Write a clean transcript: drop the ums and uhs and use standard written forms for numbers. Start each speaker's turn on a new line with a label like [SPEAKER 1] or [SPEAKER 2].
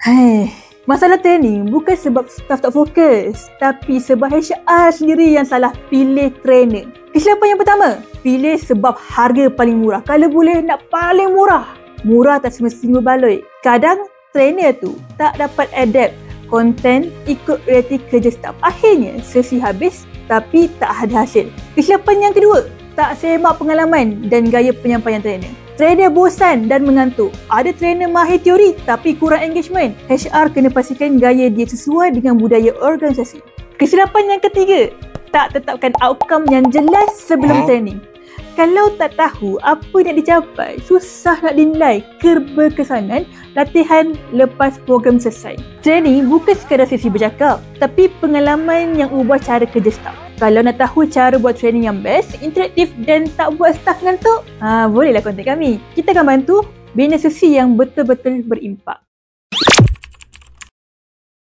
[SPEAKER 1] Hei, masalah training bukan sebab staff tak fokus, tapi sebab HR sendiri yang salah pilih trainer. Kesilapan yang pertama, pilih sebab harga paling murah. Kalau boleh nak paling murah. Murah tak semestinya berbaloi. Kadang trainer tu tak dapat adapt konten ikut realiti kerja staff. Akhirnya sesi habis tapi tak ada hasil. Kesilapan yang kedua, tak semak pengalaman dan gaya penyampaian trainer. Trainer bosan dan mengantuk. Ada trainer mahir teori tapi kurang engagement. HR kena pastikan gaya dia sesuai dengan budaya organisasi. Kesilapan yang ketiga, tak tetapkan outcome yang jelas sebelum training. Kalau tak tahu apa yang dicapai, susah nak dinilai keberkesanan latihan lepas program selesai. Training bukan sekadar sesi bercakap, tapi pengalaman yang ubah cara kerja staff. Kalau nak tahu cara buat training yang best, interaktif dan tak buat staff ngantuk, bolehlah kontak kami. Kita akan bantu bina sesi yang betul-betul berimpak.